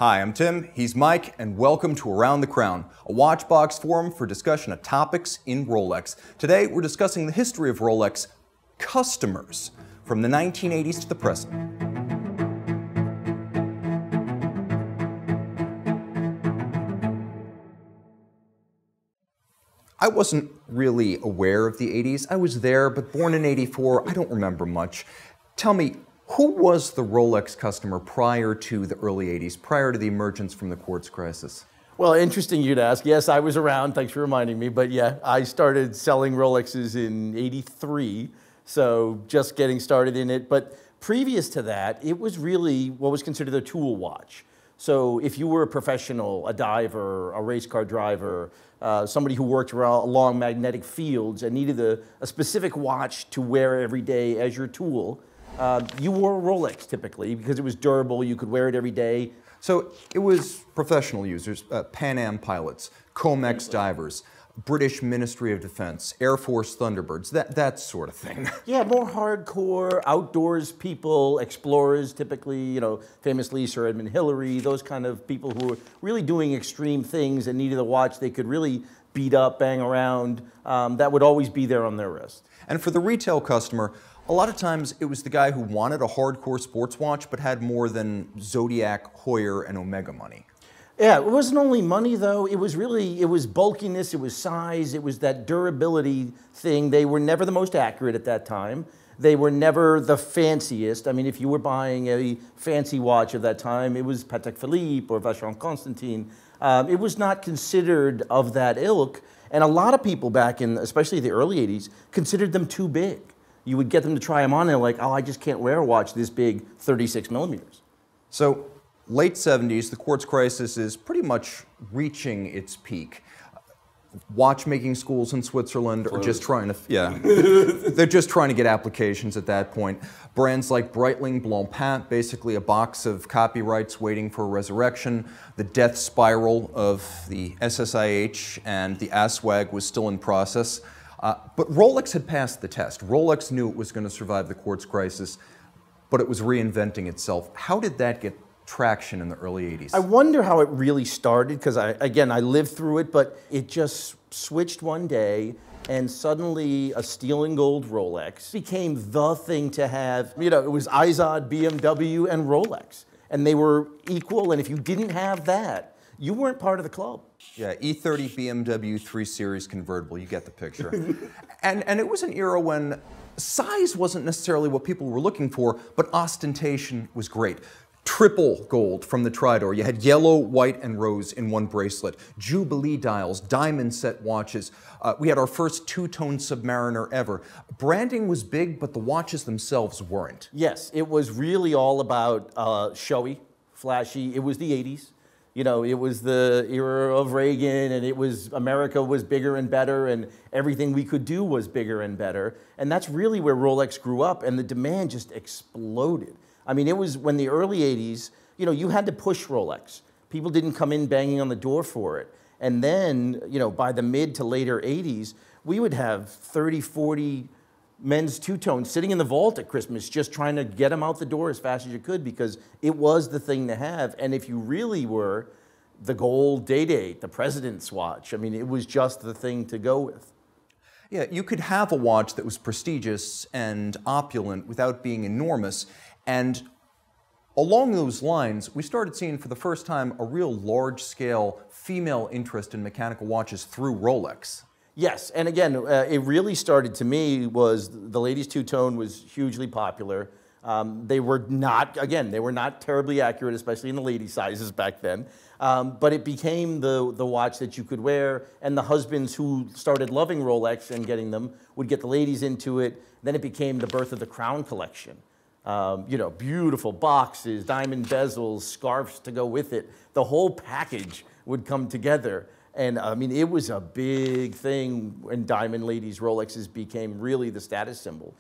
Hi, I'm Tim, he's Mike, and welcome to Around the Crown, a WatchBox forum for discussion of topics in Rolex. Today, we're discussing the history of Rolex customers from the 1980s to the present. I wasn't really aware of the 80s. I was there, but born in '84, I don't remember much. Tell me, who was the Rolex customer prior to the early 80s, prior to the emergence from the Quartz Crisis? Well, interesting you'd ask. Yes, I was around. Thanks for reminding me. But yeah, I started selling Rolexes in '83, so just getting started in it. But previous to that, it was really what was considered a tool watch. So if you were a professional, a diver, a race car driver, somebody who worked along magnetic fields and needed a specific watch to wear every day as your tool, you wore a Rolex typically because it was durable, you could wear it every day. So it was professional users, Pan Am pilots, Comex divers, British Ministry of Defense, Air Force Thunderbirds, that sort of thing. Yeah, more hardcore, outdoors people, explorers typically, you know, famously Sir Edmund Hillary, those kind of people who were really doing extreme things and needed a watch they could really beat up, bang around, that would always be there on their wrist. And for the retail customer, a lot of times it was the guy who wanted a hardcore sports watch but had more than Zodiac, Heuer, and Omega money. Yeah, it wasn't only money though, it was bulkiness, it was size, it was that durability thing. They were never the most accurate at that time. They were never the fanciest. I mean, if you were buying a fancy watch of that time, it was Patek Philippe or Vacheron Constantin. It was not considered of that ilk, and a lot of people back in, especially the early 80s, considered them too big. You would get them to try them on and they're like, oh, I just can't wear a watch this big, 36 millimeters. So, late 70s, the Quartz Crisis is pretty much reaching its peak. Watchmaking schools in Switzerland are just trying to, they're just trying to get applications at that point. Brands like Breitling, Blancpain, basically a box of copyrights waiting for a resurrection. The death spiral of the SSIH and the ASWAG was still in process. But Rolex had passed the test. Rolex knew it was going to survive the Quartz Crisis, but it was reinventing itself. How did that get traction in the early 80s? I wonder how it really started, because I lived through it, but it just switched one day and suddenly a steel and gold Rolex became the thing to have. You know, it was Izod, BMW, and Rolex, and they were equal, and if you didn't have that, you weren't part of the club. Yeah, E30 BMW 3 Series convertible, you get the picture. and it was an era when size wasn't necessarily what people were looking for, but ostentation was great. Triple gold from the Tridor. You had yellow, white, and rose in one bracelet. Jubilee dials, diamond set watches. We had our first two-tone Submariner ever. Branding was big, but the watches themselves weren't. Yes, it was really all about showy, flashy. It was the 80s. You know, it was the era of Reagan, and it was America was bigger and better, and everything we could do was bigger and better. And that's really where Rolex grew up, and the demand just exploded. I mean, it was when the early 80s, you know, you had to push Rolex. People didn't come in banging on the door for it. And then, you know, by the mid to later 80s, we would have 30, 40 men's two-tones sitting in the vault at Christmas just trying to get them out the door as fast as you could because it was the thing to have. And if you really were the gold Day-Date, the president's watch, I mean, it was just the thing to go with. Yeah, you could have a watch that was prestigious and opulent without being enormous. And along those lines, we started seeing for the first time a real large-scale female interest in mechanical watches through Rolex. Yes, and again, it really started to me was the ladies' two-tone was hugely popular. They were not, again, they were not terribly accurate, especially in the lady sizes back then. But it became the watch that you could wear, and the husbands who started loving Rolex and getting them would get the ladies into it. Then it became the birth of the Crown collection. You know, beautiful boxes, diamond bezels, scarves to go with it. The whole package would come together. And I mean, it was a big thing when diamond ladies' Rolexes became really the status symbol.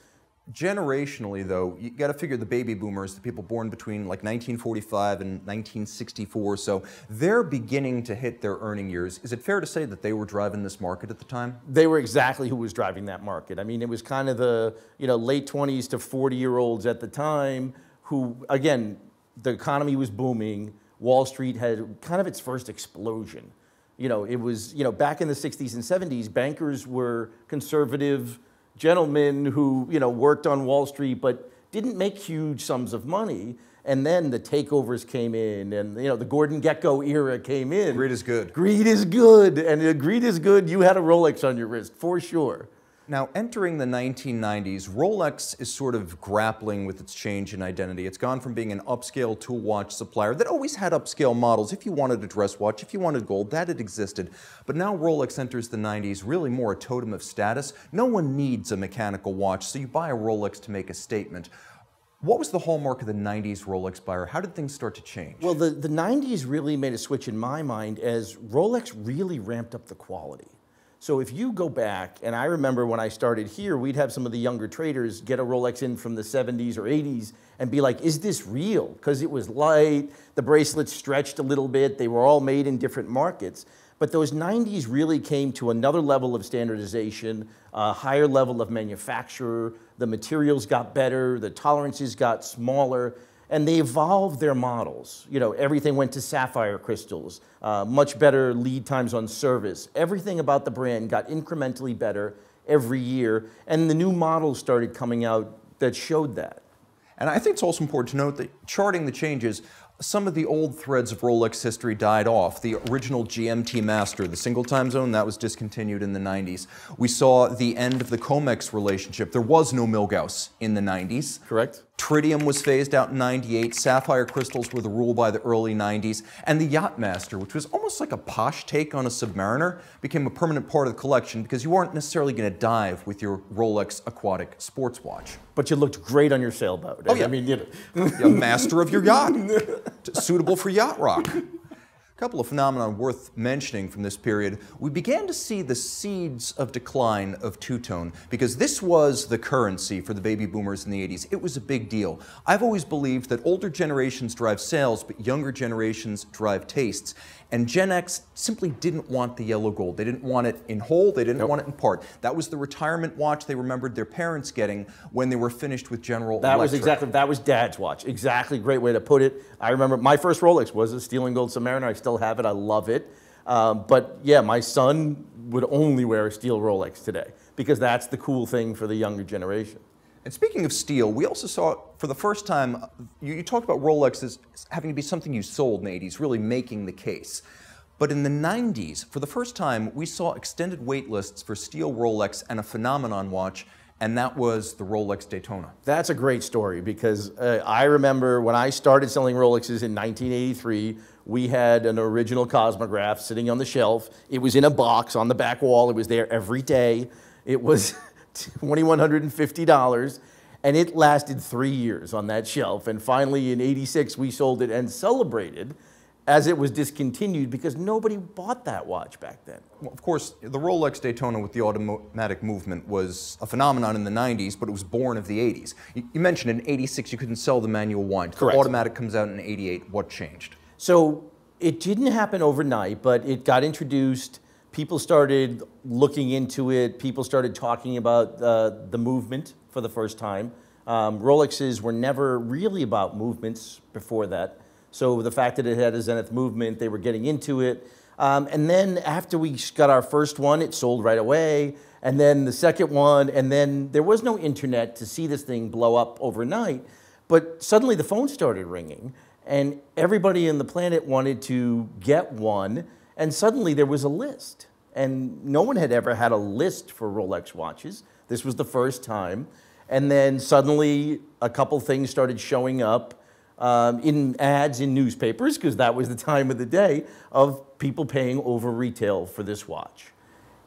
Generationally, though, you got to figure the baby boomers, the people born between like 1945 and 1964, so they're beginning to hit their earning years. Is it fair to say that they were driving this market at the time? They were exactly who was driving that market. I mean, it was kind of the, you know, late 20s to 40-year-olds at the time who, again, the economy was booming. Wall Street had kind of its first explosion. You know, it was, you know, back in the 60s and 70s, bankers were conservative gentlemen who, you know, worked on Wall Street but didn't make huge sums of money. And then the takeovers came in, and you know, the Gordon Gekko era came in. Greed is good. Greed is good, and greed is good. You had a Rolex on your wrist, for sure. Now, entering the 1990s, Rolex is sort of grappling with its change in identity. It's gone from being an upscale tool watch supplier that always had upscale models. If you wanted a dress watch, if you wanted gold, that had existed. But now Rolex enters the 90s really more a totem of status. No one needs a mechanical watch, so you buy a Rolex to make a statement. What was the hallmark of the 90s Rolex buyer? How did things start to change? Well, the 90s really made a switch in my mind as Rolex really ramped up the quality. So if you go back, and I remember when I started here, we'd have some of the younger traders get a Rolex in from the 70s or 80s and be like, is this real? Because it was light, the bracelets stretched a little bit, they were all made in different markets. But those 90s really came to another level of standardization, a higher level of manufacturer, the materials got better, the tolerances got smaller, and they evolved their models. You know, everything went to sapphire crystals, much better lead times on service. Everything about the brand got incrementally better every year, and the new models started coming out that showed that. And I think it's also important to note that charting the changes, some of the old threads of Rolex history died off. The original GMT Master, the single time zone, that was discontinued in the 90s. We saw the end of the Comex relationship. There was no Milgauss in the 90s. Correct. Tritium was phased out in 98. Sapphire crystals were the rule by the early 90s. And the Yacht Master, which was almost like a posh take on a Submariner, became a permanent part of the collection because you weren't necessarily going to dive with your Rolex aquatic sports watch. But you looked great on your sailboat. Oh, yeah. I mean, you know. A master of your yacht. Suitable for yacht rock. A couple of phenomena worth mentioning from this period. We began to see the seeds of decline of two-tone because this was the currency for the baby boomers in the 80s. It was a big deal. I've always believed that older generations drive sales, but younger generations drive tastes. And Gen X simply didn't want the yellow gold. They didn't want it in whole, they didn't want it in part. That was the retirement watch they remembered their parents getting when they were finished with General Electric. That was Dad's watch. Exactly, great way to put it. I remember my first Rolex was a steel and gold Submariner. I still have it, I love it. But yeah, my son would only wear a steel Rolex today because that's the cool thing for the younger generation. And speaking of steel, we also saw for the first time, you talked about Rolex as having to be something you sold in the 80s, really making the case. But in the 90s, for the first time, we saw extended wait lists for steel Rolex and a phenomenon watch, and that was the Rolex Daytona. That's a great story because I remember when I started selling Rolexes in 1983, we had an original Cosmograph sitting on the shelf. It was in a box on the back wall. It was there every day. It was $2,150, and it lasted 3 years on that shelf. And finally, in '86, we sold it and celebrated as it was discontinued because nobody bought that watch back then. Well, of course, the Rolex Daytona with the automatic movement was a phenomenon in the 90s, but it was born of the 80s. You mentioned in '86 you couldn't sell the manual wind. Correct. The automatic comes out in '88. What changed? So it didn't happen overnight, but it got introduced. People started looking into it. People started talking about the movement for the first time. Rolexes were never really about movements before that. So the fact that it had a zenith movement, they were getting into it. And then after we got our first one, it sold right away. And then the second one, and then there was no internet to see this thing blow up overnight. But suddenly the phone started ringing, and everybody on the planet wanted to get one. And suddenly there was a list. And no one had ever had a list for Rolex watches. This was the first time. And then suddenly a couple things started showing up in ads in newspapers, because that was the time of the day, of people paying over retail for this watch.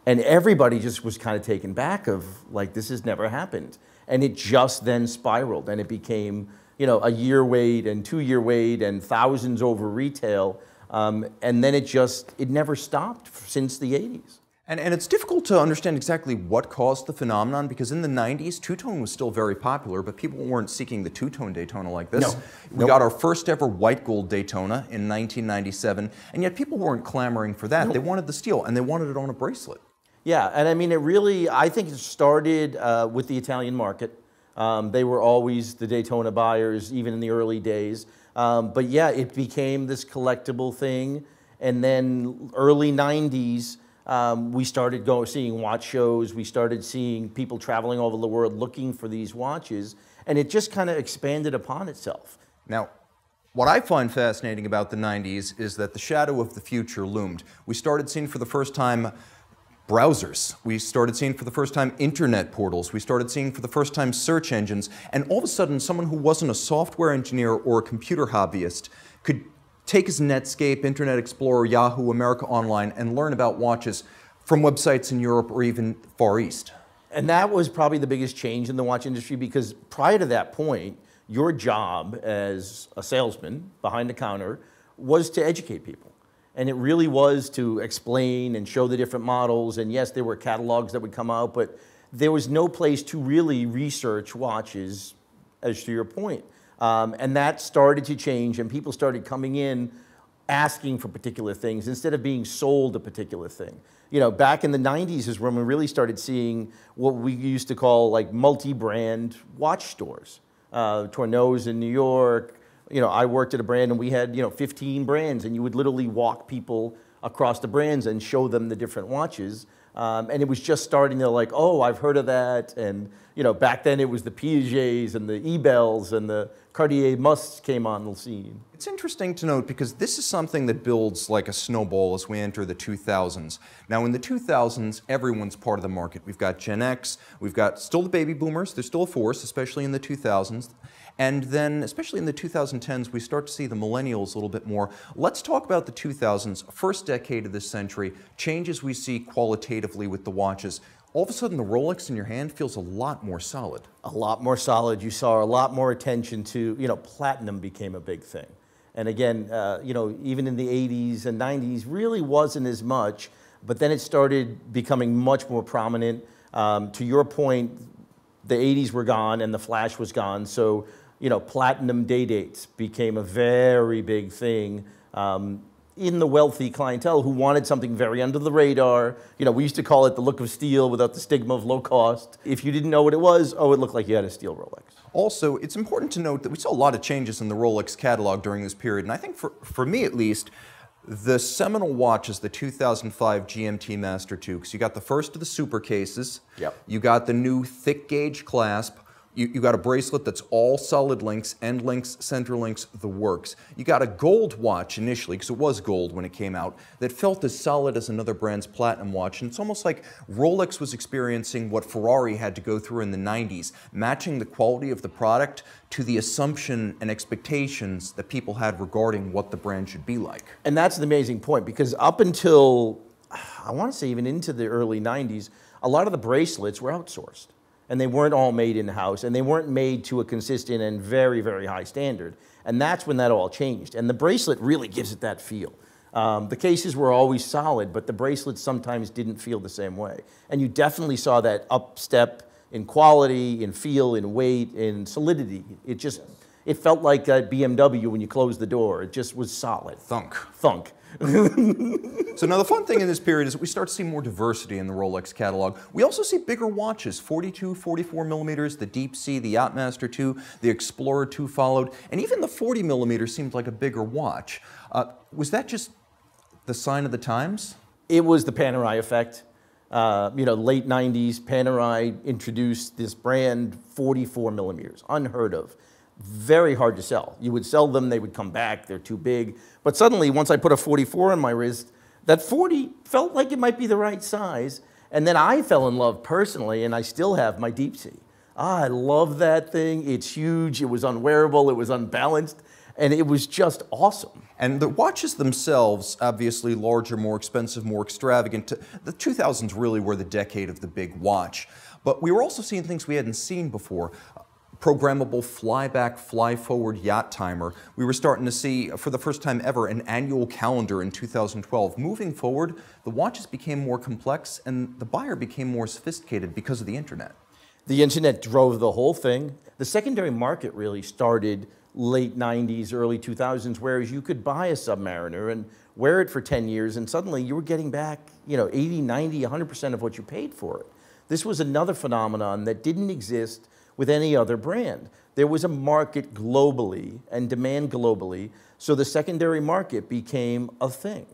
And everybody just was kind of taken back of, like, this has never happened. And it just then spiraled, and it became, you know, a year wait and 2 year wait and thousands over retail. And then it never stopped since the 80s. And it's difficult to understand exactly what caused the phenomenon, because in the 90s, two-tone was still very popular, but people weren't seeking the two-tone Daytona like this. No. We got our first ever white gold Daytona in 1997, and yet people weren't clamoring for that. They wanted the steel, and they wanted it on a bracelet. Yeah, and I mean, I think it started with the Italian market. They were always the Daytona buyers, even in the early days. But yeah, it became this collectible thing. And then early 90s, we started seeing watch shows. We started seeing people traveling all over the world looking for these watches. And it just kind of expanded upon itself. Now, what I find fascinating about the 90s is that the shadow of the future loomed. We started seeing for the first time browsers. We started seeing for the first time internet portals. We started seeing for the first time search engines. And all of a sudden, someone who wasn't a software engineer or a computer hobbyist could take his Netscape, Internet Explorer, Yahoo, America Online, and learn about watches from websites in Europe or even Far East. And that was probably the biggest change in the watch industry, because prior to that point, your job as a salesman behind the counter was to educate people. And it really was to explain and show the different models. And yes, there were catalogs that would come out, but there was no place to really research watches, as to your point. And that started to change, and people started coming in asking for particular things instead of being sold a particular thing. You know, back in the 90s is when we really started seeing what we used to call like multi-brand watch stores. Tourneau's in New York. You know, I worked at a brand and we had, 15 brands, and you would literally walk people across the brands and show them the different watches. And it was just starting to like, oh, I've heard of that. And, back then it was the Piagets and the Ebels and the Cartier Musts came on the scene. It's interesting to note because this is something that builds like a snowball as we enter the 2000s. Now in the 2000s, everyone's part of the market. We've got Gen X, we've got still the baby boomers, they're still a force, especially in the 2000s. And then, especially in the 2010s, we start to see the millennials a little bit more. Let's talk about the 2000s, first decade of this century, changes we see qualitatively with the watches. All of a sudden, the Rolex in your hand feels a lot more solid. A lot more solid. You saw a lot more attention to, platinum became a big thing. And again, even in the 80s and 90s, really wasn't as much, but then it started becoming much more prominent. To your point, the 80s were gone and the flash was gone, so platinum day dates became a very big thing in the wealthy clientele who wanted something very under the radar. We used to call it the look of steel without the stigma of low cost. If you didn't know what it was, oh, it looked like you had a steel Rolex. Also, it's important to note that we saw a lot of changes in the Rolex catalog during this period, and I think for me at least, the seminal watch is the 2005 GMT Master II, because you got the first of the super cases, yep. You got the new thick gauge clasp, you got a bracelet that's all solid links, end links, center links, the works. You got a gold watch initially, because it was gold when it came out, that felt as solid as another brand's platinum watch, and it's almost like Rolex was experiencing what Ferrari had to go through in the 90s, matching the quality of the product to the assumption and expectations that people had regarding what the brand should be like. And that's the amazing point, because up until, I want to say even into the early 90s, a lot of the bracelets were outsourced. And they weren't all made in-house, and they weren't made to a consistent and very, very high standard. And that's when that all changed. And the bracelet really gives it that feel. The cases were always solid, but the bracelets sometimes didn't feel the same way. And you definitely saw that upstep in quality, in feel, in weight, in solidity. It felt like a BMW when you closed the door. It just was solid. Thunk. Thunk. So now the fun thing in this period is that we start to see more diversity in the Rolex catalog. We also see bigger watches, 42, 44 millimeters, the Deep Sea, the Yacht Master II, the Explorer II followed, and even the 40 millimeter seemed like a bigger watch. Was that just the sign of the times? It was the Panerai effect. Late 90s, Panerai introduced this brand, 44 millimeters, unheard of. Very hard to sell. You would sell them, they would come back, they're too big. But suddenly, once I put a 44 on my wrist, that 40 felt like it might be the right size. And then I fell in love personally, and I still have my Deep Sea. I love that thing. It's huge, it was unwearable, it was unbalanced, and it was just awesome. And the watches themselves, obviously larger, more expensive, more extravagant. The 2000s really were the decade of the big watch. But we were also seeing things we hadn't seen before. Programmable fly-back, fly-forward yacht timer. We were starting to see, for the first time ever, an annual calendar in 2012. Moving forward, the watches became more complex and the buyer became more sophisticated because of the internet. The internet drove the whole thing. The secondary market really started late 90s, early 2000s, whereas you could buy a Submariner and wear it for 10 years and suddenly you were getting back 80, 90, 100% of what you paid for it. This was another phenomenon that didn't exist with any other brand. There was a market globally and demand globally, so the secondary market became a thing.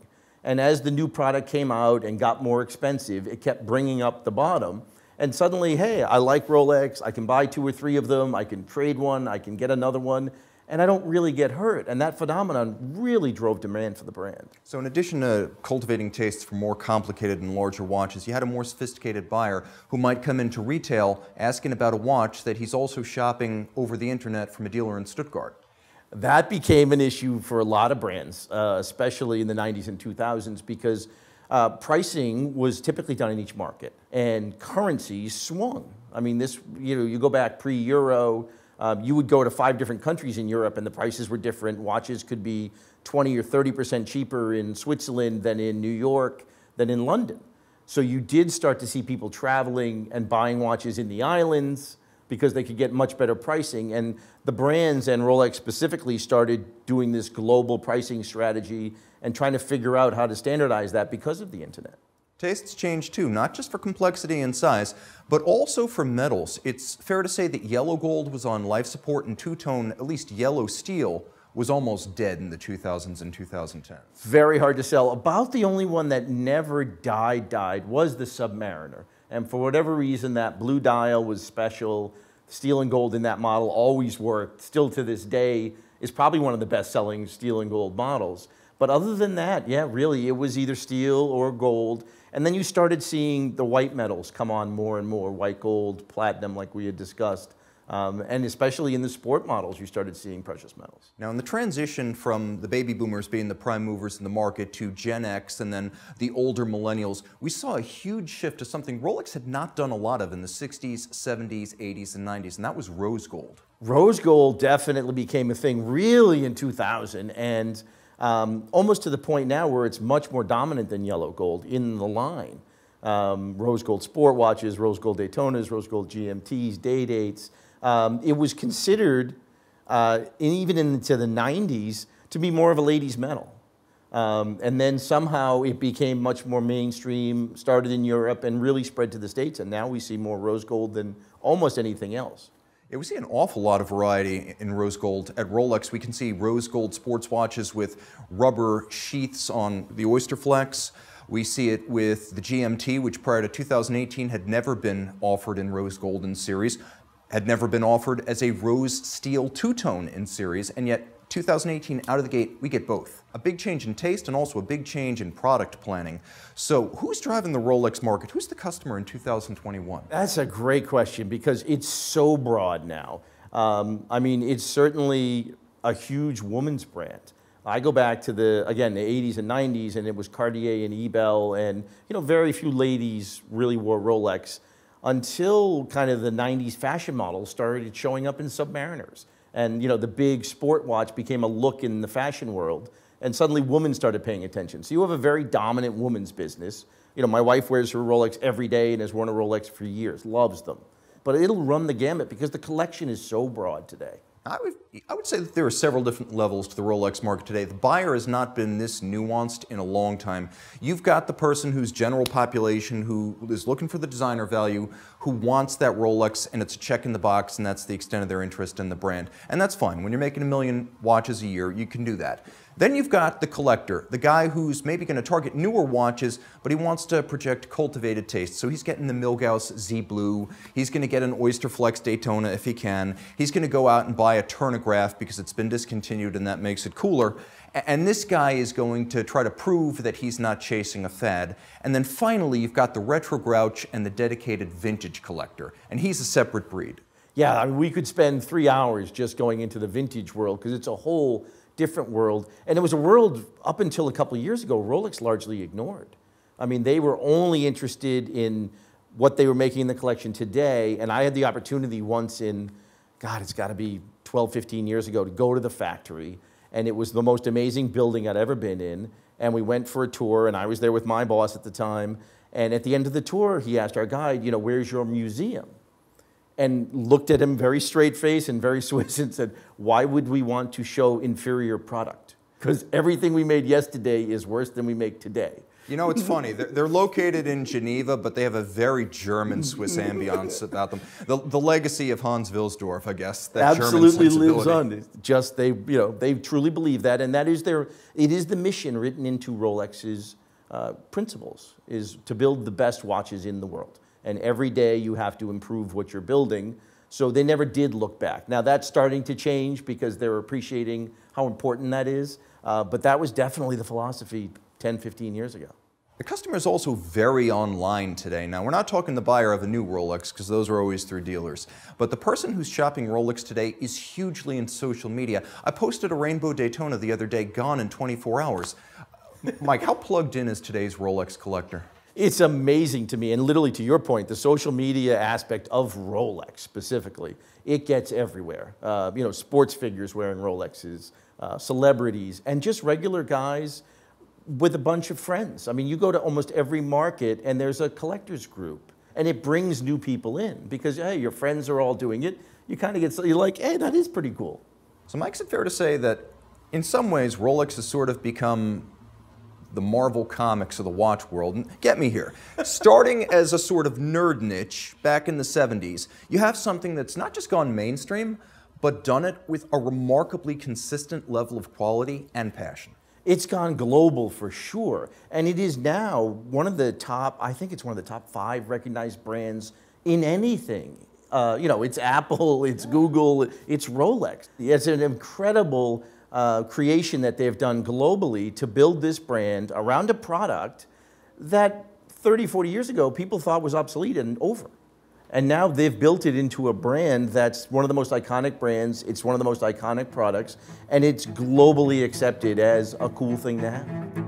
And as the new product came out and got more expensive, it kept bringing up the bottom. And suddenly, hey, I like Rolex, I can buy 2 or 3 of them, I can trade one, I can get another one, and I don't really get hurt. And that phenomenon really drove demand for the brand. So in addition to cultivating tastes for more complicated and larger watches, you had a more sophisticated buyer who might come into retail asking about a watch that he's also shopping over the internet from a dealer in Stuttgart. That became an issue for a lot of brands, especially in the 90s and 2000s, because pricing was typically done in each market, and currencies swung. I mean, you go back pre-Euro, you would go to 5 different countries in Europe, and the prices were different. Watches could be 20 or 30% cheaper in Switzerland than in New York, than in London. So you did start to see people traveling and buying watches in the islands, because they could get much better pricing. And the brands, and Rolex specifically, started doing this global pricing strategy and trying to figure out how to standardize that because of the internet. Tastes changed too, not just for complexity and size, but also for metals. It's fair to say that yellow gold was on life support, and two-tone, at least yellow steel, was almost dead in the 2000s and 2010s. Very hard to sell. About the only one that never died was the Submariner. And for whatever reason, that blue dial was special. Steel and gold in that model always worked. Still to this day, is probably one of the best-selling steel and gold models. But other than that, yeah, really, it was either steel or gold. And then you started seeing the white metals come on more and more, white gold, platinum, like we had discussed. And especially in the sport models, you started seeing precious metals. Now, in the transition from the baby boomers being the prime movers in the market to Gen X and then the older millennials, we saw a huge shift to something Rolex had not done a lot of in the 60s, 70s, 80s, and 90s, and that was rose gold. Rose gold definitely became a thing really in 2000, and almost to the point now where it's much more dominant than yellow gold in the line. Rose gold sport watches, rose gold Daytonas, rose gold GMTs, day dates. It was considered, even into the 90s, to be more of a ladies' metal. And then somehow it became much more mainstream, started in Europe, and really spread to the States. And now we see more rose gold than almost anything else. Yeah, we see an awful lot of variety in rose gold. At Rolex, we can see rose gold sports watches with rubber sheaths on the oyster flex. We see it with the GMT, which prior to 2018 had never been offered in rose gold in series, had never been offered as a rose steel two-tone in series, and yet 2018 out of the gate, we get both. A big change in taste and also a big change in product planning. So who's driving the Rolex market? Who's the customer in 2021? That's a great question because it's so broad now. I mean, it's certainly a huge woman's brand. I go back to the 80s and 90s, and it was Cartier and Ebel, and very few ladies really wore Rolex until kind of the 90s fashion models started showing up in Submariners. And the big sport watch became a look in the fashion world, and suddenly women started paying attention. So you have a very dominant women's business. My wife wears her Rolex every day and has worn a Rolex for years, loves them. But it'll run the gamut because the collection is so broad today. I would say that there are several different levels to the Rolex market today. The buyer has not been this nuanced in a long time. You've got the person who's general population, who is looking for the designer value, who wants that Rolex, and it's a check in the box, and that's the extent of their interest in the brand. And that's fine. When you're making 1 million watches a year, you can do that. Then you've got the collector, the guy who's maybe going to target newer watches, but he wants to project cultivated taste. So he's getting the Milgauss Z Blue. He's going to get an Oyster Flex Daytona if he can. He's going to go out and buy a chronograph because it's been discontinued and that makes it cooler. And this guy is going to try to prove that he's not chasing a fad. And then finally, you've got the retro grouch and the dedicated vintage collector. And he's a separate breed. Yeah, I mean, we could spend 3 hours just going into the vintage world because it's a whole different world. And it was a world up until a couple of years ago Rolex largely ignored. I mean, they were only interested in what they were making in the collection today. And I had the opportunity once in, God, it's got to be 12, 15 years ago, to go to the factory. And it was the most amazing building I'd ever been in. And we went for a tour, and I was there with my boss at the time. And at the end of the tour, he asked our guide, where's your museum? And looked at him very straight face and very Swiss and said, why would we want to show inferior product? because everything we made yesterday is worse than we make today. You know, it's funny. They're located in Geneva, but they have a very German Swiss ambiance about them. The legacy of Hans Wilsdorf, I guess. That Absolutely German lives on. Just they truly believe that, and that is it is the mission written into Rolex's principles, is to build the best watches in the world. And every day you have to improve what you're building. So they never did look back. Now that's starting to change because they're appreciating how important that is. But that was definitely the philosophy 10, 15 years ago. The customer is also very online today. Now, we're not talking the buyer of a new Rolex, because those are always through dealers. But the person who's shopping Rolex today is hugely in social media. I posted a rainbow Daytona the other day, gone in 24 hours. Mike, how plugged in is today's Rolex collector? It's amazing to me, and literally to your point, the social media aspect of Rolex specifically, it gets everywhere. Sports figures wearing Rolexes, celebrities, and just regular guys with a bunch of friends. I mean, you go to almost every market and there's a collector's group, and it brings new people in because, hey, your friends are all doing it. You kind of you're like, hey, that is pretty cool. So Mike, is it fair to say that in some ways Rolex has sort of become the Marvel Comics of the watch world? And get me here. Starting as a sort of nerd niche back in the 70s, you have something that's not just gone mainstream, but done it with a remarkably consistent level of quality and passion. It's gone global for sure, and it is now one of the top, I think it's one of the top 5 recognized brands in anything. It's Apple, it's Google, it's Rolex. It's an incredible creation that they've done globally to build this brand around a product that 30, 40 years ago people thought was obsolete and over. And now they've built it into a brand that's one of the most iconic brands, it's one of the most iconic products, and it's globally accepted as a cool thing to have.